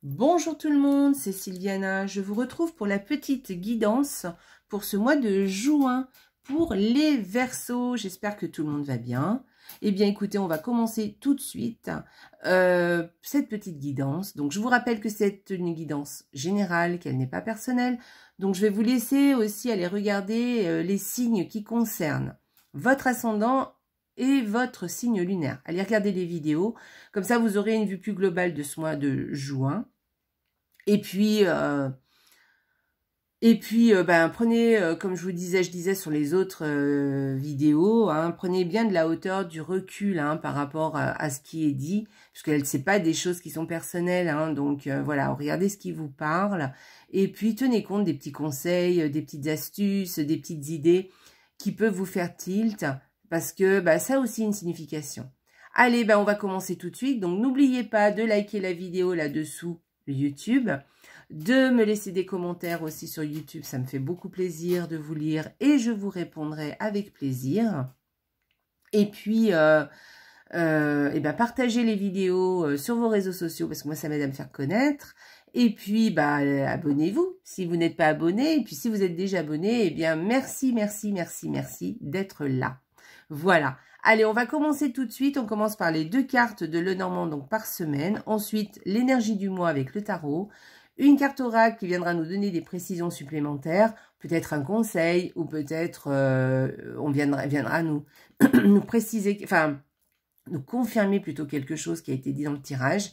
Bonjour tout le monde, c'est Sylviana. Je vous retrouve pour la petite guidance pour ce mois de juin pour les Verseaux. J'espère que tout le monde va bien. Eh bien écoutez, on va commencer tout de suite cette petite guidance. Donc je vous rappelle que c'est une guidance générale, qu'elle n'est pas personnelle. Donc je vais vous laisser aussi aller regarder les signes qui concernent votre ascendant et votre signe lunaire. Allez regarder les vidéos, comme ça vous aurez une vue plus globale de ce mois de juin. Et puis prenez, comme je disais sur les autres vidéos, hein, prenez bien de la hauteur, du recul hein, par rapport à ce qui est dit, parce que c'est pas des choses qui sont personnelles, hein, donc voilà, regardez ce qui vous parle, et puis tenez compte des petits conseils, des petites astuces, des petites idées qui peuvent vous faire tilt, parce que ça a aussi une signification. Allez, on va commencer tout de suite, donc n'oubliez pas de liker la vidéo là-dessous, YouTube, de me laisser des commentaires aussi sur YouTube, ça me fait beaucoup plaisir de vous lire et je vous répondrai avec plaisir. Et puis, partagez les vidéos sur vos réseaux sociaux parce que moi, ça m'aide à me faire connaître. Et puis, abonnez-vous si vous n'êtes pas abonné. Et puis, si vous êtes déjà abonné, eh bien, merci d'être là. Voilà. Allez, on va commencer tout de suite. On commence par les 2 cartes de Lenormand, donc par semaine. Ensuite, l'énergie du mois avec le tarot. Une carte oracle qui viendra nous donner des précisions supplémentaires, peut-être un conseil, ou peut-être viendra nous, nous préciser, enfin, nous confirmer plutôt quelque chose qui a été dit dans le tirage.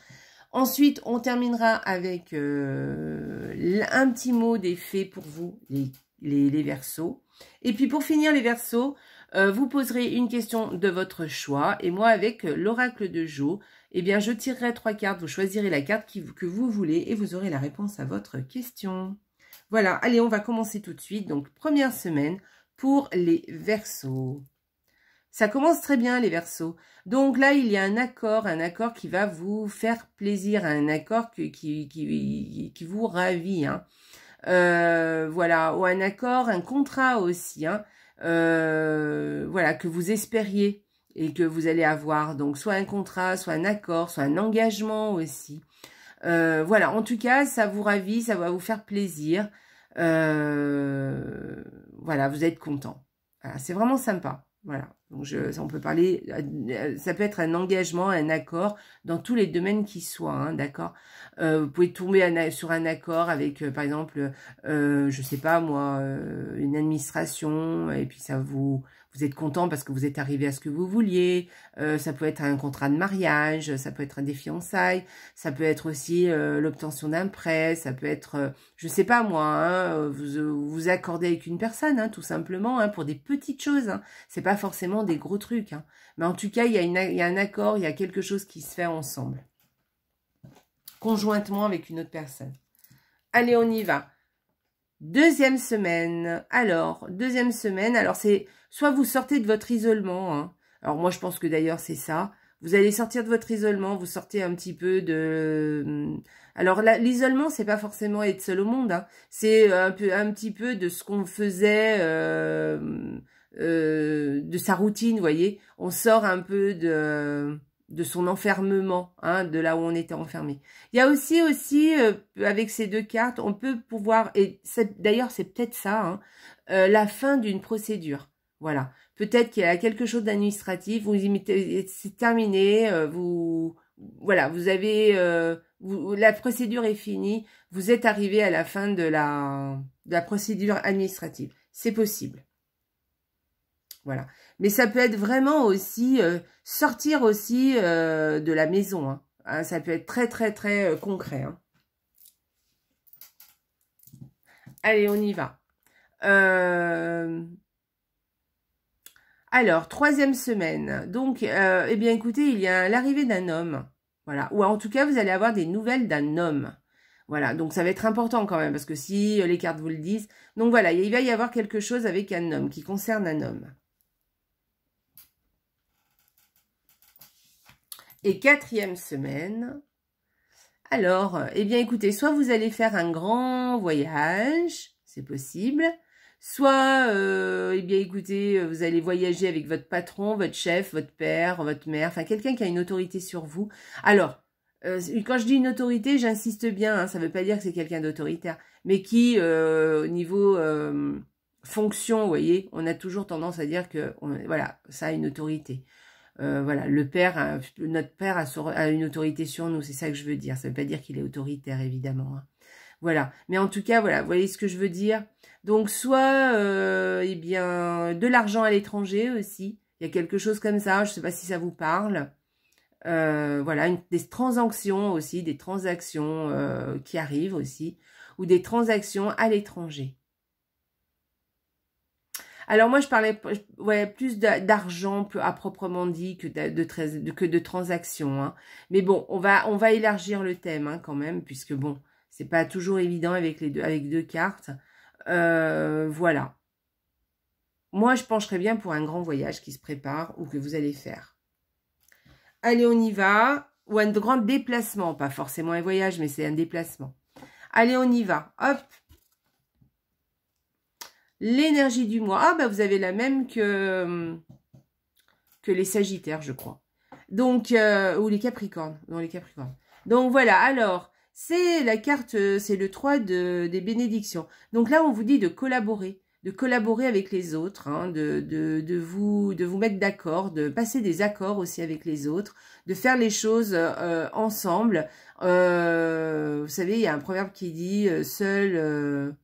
Ensuite, on terminera avec un petit mot des fées pour vous, les Verseaux. Et puis pour finir les Verseaux, vous poserez une question de votre choix. Et moi, avec l'oracle de Jo, eh bien, je tirerai 3 cartes. Vous choisirez la carte que vous voulez et vous aurez la réponse à votre question. Voilà, allez, on va commencer tout de suite. Donc, première semaine pour les Verseaux. Ça commence très bien, les Verseaux. Donc là, il y a un accord qui va vous faire plaisir, un accord qui vous ravit. Hein. Voilà, ou un accord, un contrat aussi, hein, voilà, que vous espériez et que vous allez avoir. Donc, soit un contrat, soit un accord, soit un engagement aussi. Voilà, en tout cas, ça vous ravit, ça va vous faire plaisir. Voilà, vous êtes content. Voilà, c'est vraiment sympa. Voilà, donc on peut parler, ça peut être un engagement, un accord dans tous les domaines qui soient, hein, d'accord. Vous pouvez tomber sur un accord avec, par exemple, je sais pas moi, une administration, et puis vous êtes content parce que vous êtes arrivé à ce que vous vouliez. Ça peut être un contrat de mariage, ça peut être des fiançailles, ça peut être aussi l'obtention d'un prêt, ça peut être, je sais pas moi, hein, vous accordez avec une personne, hein, tout simplement, hein, pour des petites choses. Hein. C'est pas forcément des gros trucs, hein. Mais en tout cas, il y a un accord, il y a quelque chose qui se fait ensemble, conjointement avec une autre personne. Allez, on y va. Deuxième semaine. Alors, c'est soit vous sortez de votre isolement. Hein. Alors, moi, je pense que d'ailleurs, c'est ça. Vous allez sortir de votre isolement, vous sortez un petit peu de... Alors, l'isolement, c'est pas forcément être seul au monde. Hein. C'est un petit peu de ce qu'on faisait... de sa routine, vous voyez. On sort un peu de son enfermement, hein, de là où on était enfermé. Il y a aussi avec ces 2 cartes, on peut pouvoir, et d'ailleurs c'est peut-être ça, hein, la fin d'une procédure. Voilà, peut-être qu'il y a quelque chose d'administratif, c'est terminé, voilà, vous avez, la procédure est finie, vous êtes arrivé à la fin de la procédure administrative. C'est possible. Voilà. Mais ça peut être vraiment aussi, sortir aussi de la maison. Hein. Hein, ça peut être très, très, très concret. Hein. Allez, on y va. Alors, 3e semaine. Donc, eh bien, écoutez, il y a l'arrivée d'un homme. Voilà. Ou en tout cas, vous allez avoir des nouvelles d'un homme. Voilà, donc ça va être important quand même, parce que si les cartes vous le disent. Donc voilà, il va y avoir quelque chose avec un homme, qui concerne un homme. Et 4e semaine, alors, eh bien écoutez, soit vous allez faire un grand voyage, c'est possible, soit, eh bien écoutez, vous allez voyager avec votre patron, votre chef, votre père, votre mère, enfin quelqu'un qui a une autorité sur vous. Alors, quand je dis une autorité, j'insiste bien, hein, ça ne veut pas dire que c'est quelqu'un d'autoritaire, mais qui, au niveau fonction, vous voyez, on a toujours tendance à dire que, voilà, ça a une autorité. Voilà, notre père a une autorité sur nous, c'est ça que je veux dire. Ça ne veut pas dire qu'il est autoritaire, évidemment. Hein. Voilà, mais en tout cas, voilà, vous voyez ce que je veux dire. Donc, soit, eh bien, de l'argent à l'étranger aussi. Il y a quelque chose comme ça, je ne sais pas si ça vous parle. Voilà, des transactions aussi, des transactions qui arrivent aussi, ou des transactions à l'étranger. Alors moi je parlais ouais, plus d'argent à proprement dit que de transactions. Hein. Mais bon, on va élargir le thème hein, quand même, puisque bon, c'est pas toujours évident avec deux cartes. Voilà. Moi je pencherais bien pour un grand voyage qui se prépare ou que vous allez faire. Allez, on y va. Ou un grand déplacement, pas forcément un voyage, mais c'est un déplacement. Allez, on y va. Hop. L'énergie du mois. Ah, bah vous avez la même que les Sagittaires, je crois. Donc, ou les Capricornes. Non, les Capricornes. Donc, voilà. Alors, c'est la carte, c'est le 3 des bénédictions. Donc là, on vous dit de collaborer avec les autres, hein, de vous mettre d'accord, de passer des accords aussi avec les autres, de faire les choses ensemble. Vous savez, il y a un proverbe qui dit seul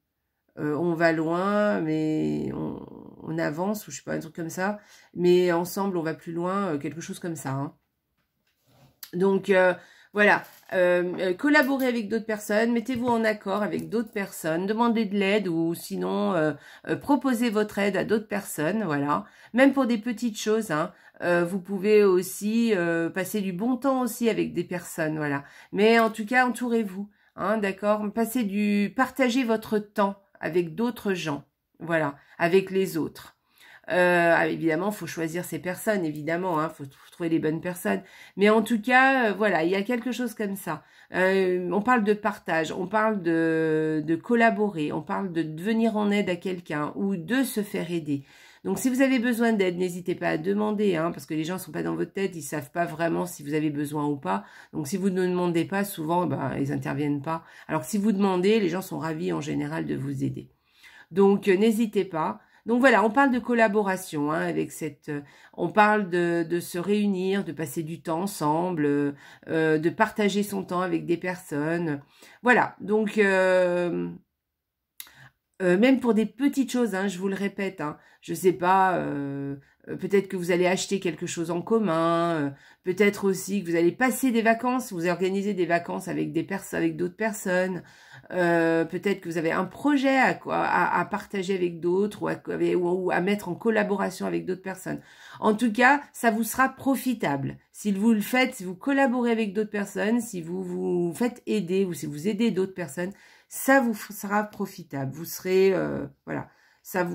on va loin, mais on avance, ou je sais pas, un truc comme ça, mais ensemble on va plus loin, quelque chose comme ça. Hein. Donc voilà, collaborez avec d'autres personnes, mettez-vous en accord avec d'autres personnes, demandez de l'aide ou sinon proposez votre aide à d'autres personnes, voilà. Même pour des petites choses, hein, vous pouvez aussi passer du bon temps aussi avec des personnes, voilà. Mais en tout cas, entourez-vous, hein, d'accord. Partagez votre temps avec d'autres gens, voilà, avec les autres. Évidemment, il faut choisir ces personnes, évidemment, hein, faut trouver les bonnes personnes. Mais en tout cas, voilà, il y a quelque chose comme ça. On parle de partage, on parle de collaborer, on parle de venir en aide à quelqu'un ou de se faire aider. Donc, si vous avez besoin d'aide, n'hésitez pas à demander, hein, parce que les gens ne sont pas dans votre tête, ils savent pas vraiment si vous avez besoin ou pas. Donc, si vous ne demandez pas, souvent, ben, ils interviennent pas. Alors, si vous demandez, les gens sont ravis en général de vous aider. Donc, n'hésitez pas. Donc voilà, on parle de collaboration hein, avec on parle de se réunir, de passer du temps ensemble, de partager son temps avec des personnes. Voilà, donc même pour des petites choses, hein, je vous le répète, hein, je sais pas, peut-être que vous allez acheter quelque chose en commun, peut-être aussi que vous allez passer des vacances, vous organisez des vacances avec avec d'autres personnes, peut-être que vous avez un projet à partager avec d'autres ou à mettre en collaboration avec d'autres personnes. En tout cas, ça vous sera profitable. Si vous le faites, si vous collaborez avec d'autres personnes, si vous vous faites aider ou si vous aidez d'autres personnes, ça vous sera profitable. Vous serez, voilà, ça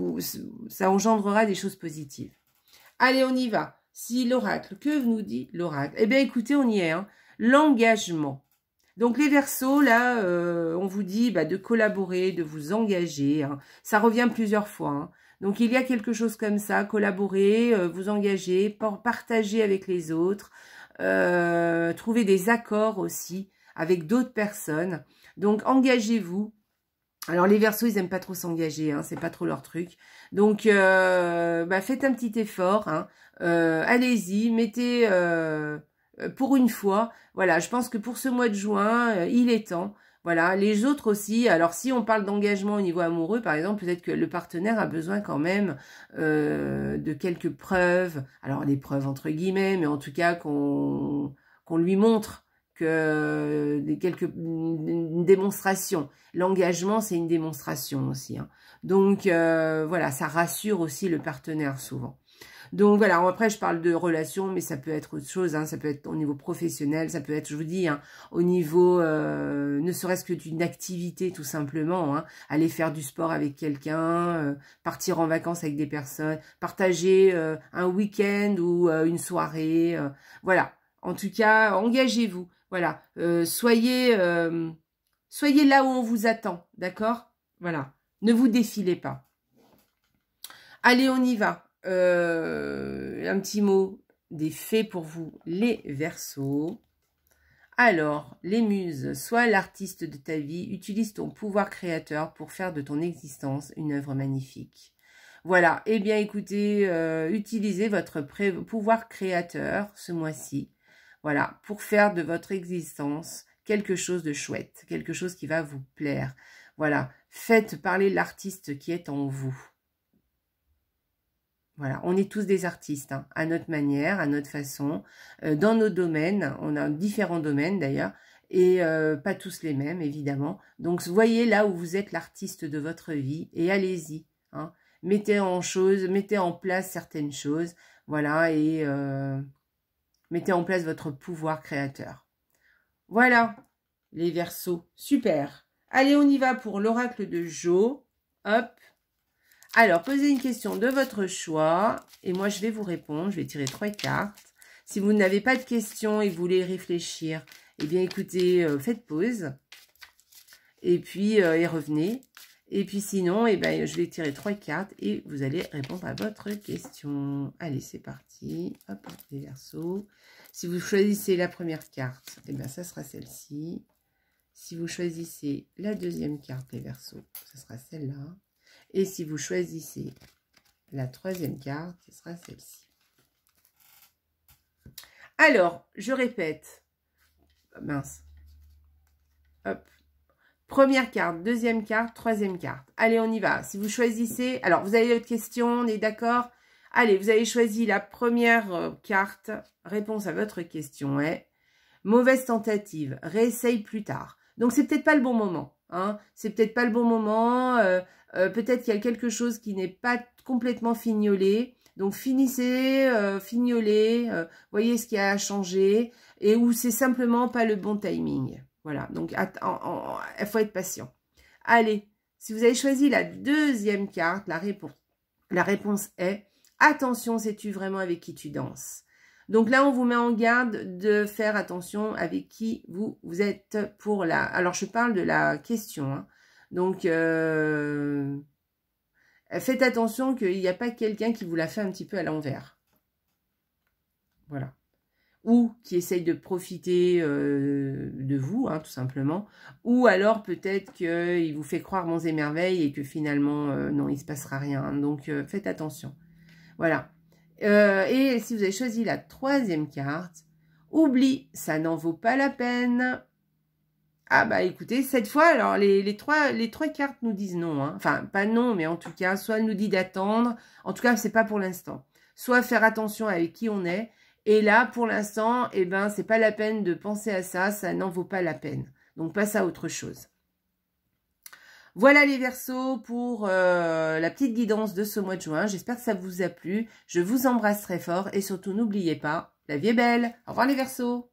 engendrera des choses positives. Allez, on y va. Si l'oracle, que nous dit l'oracle? Eh bien, écoutez, on y est. Hein. L'engagement. Donc, les Verseaux, là, on vous dit de collaborer, de vous engager. Hein. Ça revient plusieurs fois. Hein. Donc, il y a quelque chose comme ça. Collaborer, vous engager, partager avec les autres. Trouver des accords aussi avec d'autres personnes. Donc, engagez-vous. Alors, les Verseaux, ils aiment pas trop s'engager, hein, c'est pas trop leur truc. Donc, faites un petit effort, hein, allez-y, mettez, pour une fois, voilà, je pense que pour ce mois de juin, il est temps. Voilà, les autres aussi, alors si on parle d'engagement au niveau amoureux, par exemple, peut-être que le partenaire a besoin quand même de quelques preuves, alors des preuves entre guillemets, mais en tout cas qu'on lui montre une démonstration. L'engagement, c'est une démonstration aussi. Hein. Donc, voilà, ça rassure aussi le partenaire souvent. Donc, voilà, après, je parle de relations, mais ça peut être autre chose. Hein, ça peut être au niveau professionnel, ça peut être, je vous dis, hein, au niveau, ne serait-ce que d'une activité, tout simplement. Hein, aller faire du sport avec quelqu'un, partir en vacances avec des personnes, partager un week-end ou une soirée. Voilà. En tout cas, engagez-vous. Voilà, soyez là où on vous attend, d'accord? Voilà, ne vous défilez pas. Allez, on y va. Un petit mot des fées pour vous, les Verseaux. Alors, les muses, sois l'artiste de ta vie, utilise ton pouvoir créateur pour faire de ton existence une œuvre magnifique. Voilà, eh bien écoutez, utilisez votre pouvoir créateur ce mois-ci, voilà, pour faire de votre existence quelque chose de chouette, quelque chose qui va vous plaire. Voilà, faites parler l'artiste qui est en vous. Voilà, on est tous des artistes, hein, à notre manière, à notre façon, dans nos domaines, on a différents domaines d'ailleurs, et pas tous les mêmes évidemment. Donc voyez là où vous êtes l'artiste de votre vie et allez-y, hein. Mettez en place certaines choses, voilà, et mettez en place votre pouvoir créateur. Voilà, les Verseaux, super. Allez, on y va pour l'oracle de Jo. Hop. Alors, posez une question de votre choix et moi, je vais vous répondre. Je vais tirer 3 cartes. Si vous n'avez pas de questions et vous voulez réfléchir, eh bien, écoutez, faites pause et puis et revenez. Et puis sinon, eh ben, je vais tirer 3 cartes et vous allez répondre à votre question. Allez, c'est parti. Hop, les Verseaux. Si vous choisissez la première carte, eh bien, ça sera celle-ci. Si vous choisissez la deuxième carte, les Verseaux, ce sera celle-là. Et si vous choisissez la troisième carte, ce sera celle-ci. Alors, je répète. Mince. Hop. Première carte, deuxième carte, troisième carte. Allez, on y va. Si vous choisissez... Alors, vous avez votre question, on est d'accord? Allez, vous avez choisi la première carte. Réponse à votre question est... Mauvaise tentative, réessaye plus tard. Donc, c'est peut-être pas le bon moment. Hein. C'est peut-être pas le bon moment. Peut-être qu'il y a quelque chose qui n'est pas complètement fignolé. Donc, finissez, fignolez, voyez ce qui a changé. Et où c'est simplement pas le bon timing. Voilà, donc il faut être patient. Allez, si vous avez choisi la deuxième carte, la réponse est « Attention, sais-tu vraiment avec qui tu danses ?» Donc là, on vous met en garde de faire attention avec qui vous êtes pour la... Alors, je parle de la question. Hein. Donc, faites attention qu'il n'y a pas quelqu'un qui vous la fait un petit peu à l'envers. Voilà. Ou qui essaye de profiter de vous, hein, tout simplement. Ou alors, peut-être qu'il vous fait croire monts et merveilles et que finalement, non, il ne se passera rien. Donc, faites attention. Voilà. Et si vous avez choisi la troisième carte, oublie, ça n'en vaut pas la peine. Ah bah écoutez, cette fois, alors les trois cartes nous disent non. Hein. Enfin, pas non, mais en tout cas, soit elle nous dit d'attendre. En tout cas, c'est pas pour l'instant. Soit faire attention avec qui on est. Et là, pour l'instant, eh ben, c'est pas la peine de penser à ça. Ça n'en vaut pas la peine. Donc, passe à autre chose. Voilà les Verseaux pour la petite guidance de ce mois de juin. J'espère que ça vous a plu. Je vous embrasse très fort et surtout n'oubliez pas, la vie est belle. Au revoir les Verseaux.